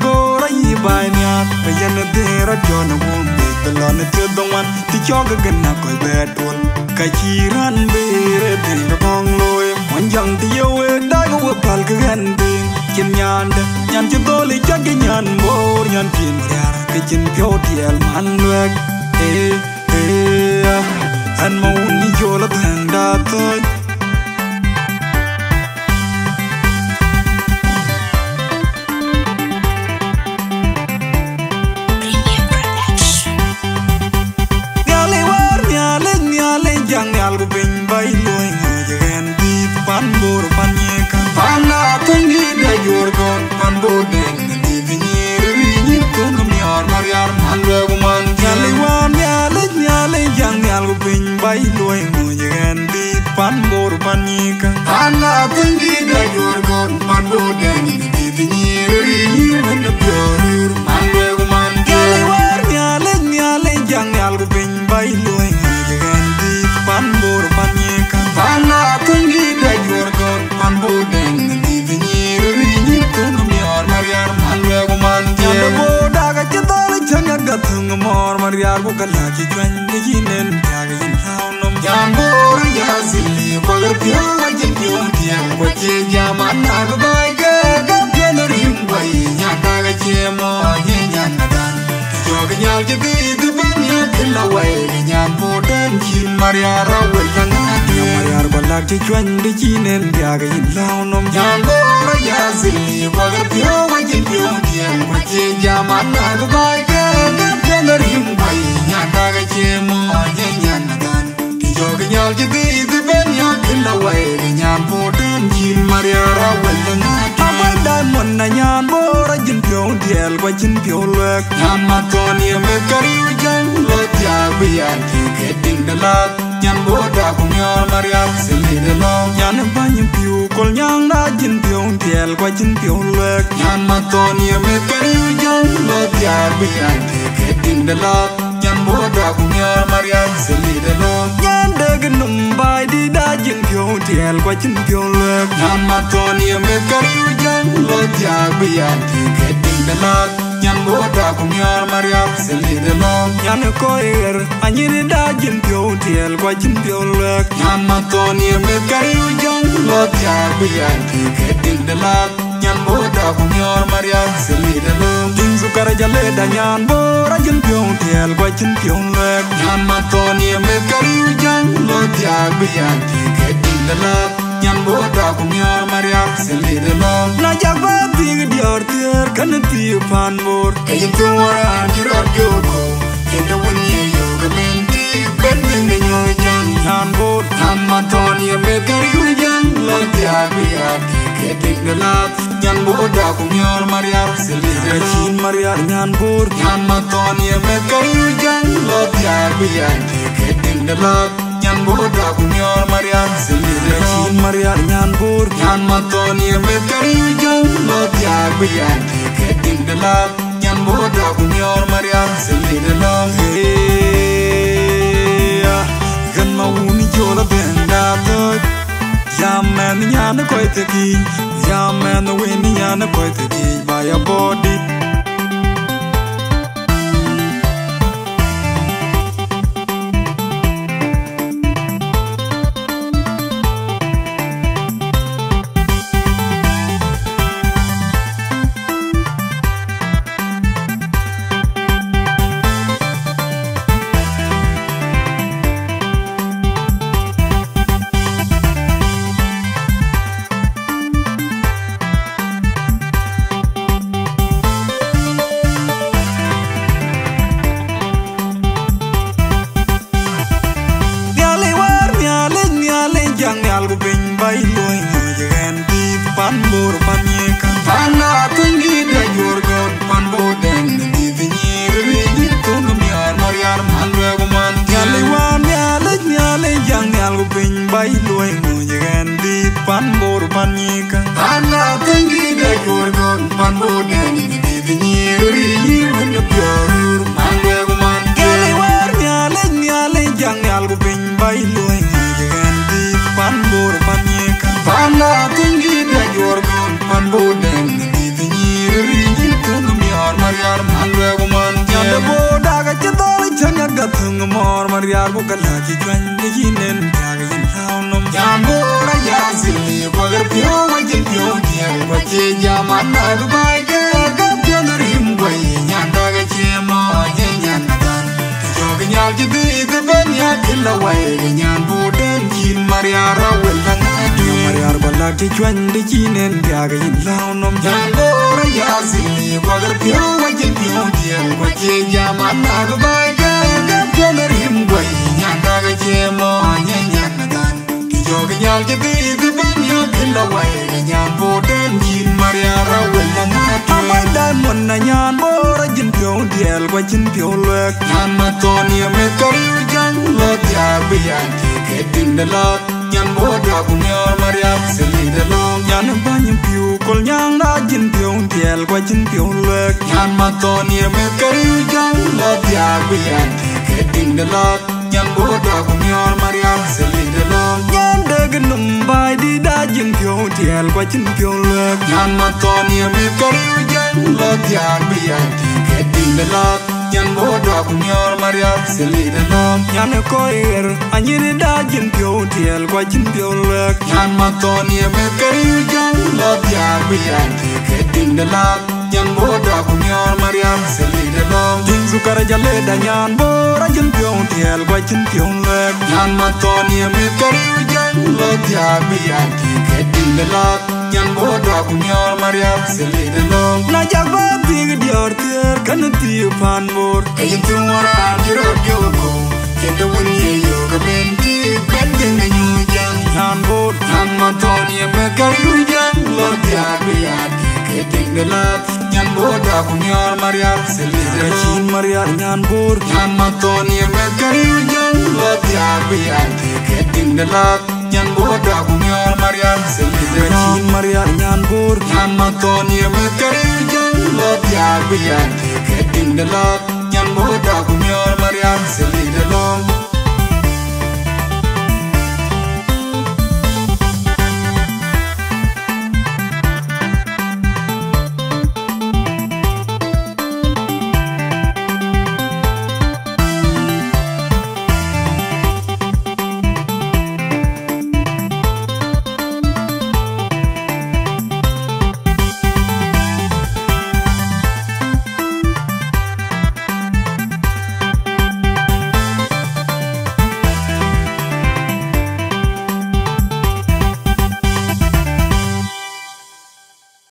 gora yi banya bayan dera jona wumbe talon te donwan ti choga ganna ko betul kachiran bere de bong loy monjang ti yewe da go pal gande kin nyande nyan ti doli chagi nyan mor nyan tin yar ke chin pyo tiel man wek an mau ni jola thanda toy algo bem bay loy ngajen di pan bor pan yekan pana tangi da jorgon pan boden di vinir ni kon mi ar mariar man man nyale jang algo bem bay loy ngajen di pan bor pan yekan pana tangi da jorgon pan boden di vinir ni kon mi ar man nyale jang algo bem bay loy pan bor pan yekan pana tangi da jorgon pan boden di vinir ni kon mi ar mariar man janda boda ga chadal changa gathung mor mariar ko kala ki jwan de jinen taga yin haunom jambor ya zilli bagar pyo wajin pyo tiang wache jaman ag bai ga ga pelerim bai nya taga chemo ye nyan nadan joga nyal je di banya kila wai nyan boden kin mariar awel mariar balak ci chwan de chinen taga yin haunom jambor ya zilli bagar pyo wajin pyo tiang wache jaman ag bai ga ga pelerim bai nya taga chemo ye nyan nadan joga nyal je di banya kila wai nyan boden kin mariar awel mon na nyan bora jin pyo diel kwa jin pyo lek nyan ma toni me kari jang lo tia bian ki keding de la nyan boda ku nyor mariam sili de lo nyan ba nyin pyo kol nyang na jin pyo diel kwa jin pyo lek nyan ma toni me kari jang lo tia bian ki keding de la nyan boda ku nyor mariam sili de lo nyan de gnum bai di da jin pyo diel kwa jin pyo lek nyan ma toni me kari jang lo tia bian ki keding de la nyan boda ku nyor mariam sili de lo nyan ko er anyini da jin pyo diel kwa jin pyo lek nyan ma toni me kari jang lo tia bian ki keding de la nyan boda ku nyor mariam sili de lo ding su kar jale da nyan bora jin pyo diel kwa jin pyo lek nyan ma toni me kari jang lo tia bian ki keding de la nyan boda ku nyor mariam sili de lo na jagba big dior tier kan ti pan bor kayin tu wara jiro joko kendo woni yo gamenti ben ben nyo jang nyan bor nyan ma toni me kari jang lo tia bian keding de la nyan boda ku nyor mariam sili de chin mariam nyan bor nyan ma toni me kari jang lo tia bian keding de la nyan boda ku nyor mariam sili de chin mariam nyan bor nyan ma toni me kari jang lo tia bian keding de la nyan boda ku nyor mariam sili de lo gan ma uni jola benda to jamen nyan ko teki jamen wen nyan ko teki by a body algo bem bay loy ngajen di pan bor pan yekan pana tangi da jorgon pan boden di vinir ni kon mi ar mariar man man nyale jang algo bem bay loy ngajen di pan bor pan yekan pana tangi da jorgon pan boden di vinir ni kon mi ar man nyale jang algo bem bay loy pan bor pan yekan pana tangi da jorgon pan boden di vinir ni kon Maria bukala ki chwan de jinen tag yin lao nom Jambora yazili Wagar pyo wajin pyo diyan Wache jaman na dubai ke Gap yanar himway Nyanda ga chemo Nyan nadan Tijoga nyal jidi Gaban ya kila way Nyan buden Jin Maria rawel lang adi Maria bala ki chwan de jinen tag yin lao nom Jambora yazili Wagar pyo wajin pyo diyan Wache jaman na dubai ke Yanar himway Nyanda ga chemo Nyan nadan Tijoga nyal jidi Gaban ya kila way Nyan buden Jin Maria rawel lang adi Amay diamond na nyan bora jin pyo diel Kwa jin pyo lek Nyan matoni amet kariu jang Lot ya biyan Tiketin dalot Nyan boda kumyor Maria sili dalong Nyan banyin pyo Kol nyang na jin pyo diel Kwa jin pyo lek Nyan matoni amet kariu jang Lot ya biyan Tiketin dalot Nyan boda kumyor Maria sili dalong Nyan daganum bay di da jin pyo diel Kwa jin pyo lek Nyan matoni amet kariu jang Lot ya biyan Tiketin dalot Nyan boda kumyor Maria sili dalong Nyan koir Anyini da jin pyo diel Kwa jin pyo lek Nyan matoni amet kariu jang Lot ya biyan Tiketin dalot Nyan boda kumyor Maria sili dalong Jin sukara jale da nyan bora jin pyo diel Kwa jin pyo lek Nyan matoni amet kariu jang Lot ya biyan Tiketin dalot Nyan boda kumyor Maria sili dalong Na jagba big dior tier Kan tiyo pan bor Kayin tumora jirot yoko Kenda wunye yoga benti Bending na nyujang Nyan bor Nyan matoni amet kariu jang Lot ya biyan Tiketin dalot Nyan boda kumyor Maria sili dalong Kachin Maria nyan bor Nyan matoni amet kariu jang Lot ya biyan Tiketin dalot Nyan boda kumyor Maria sili dalong Kachin Maria nyan bor Nyan matoni amet kariu jang Lot ya biyan Tiketin dalot Nyan boda kumyor Maria sili dalong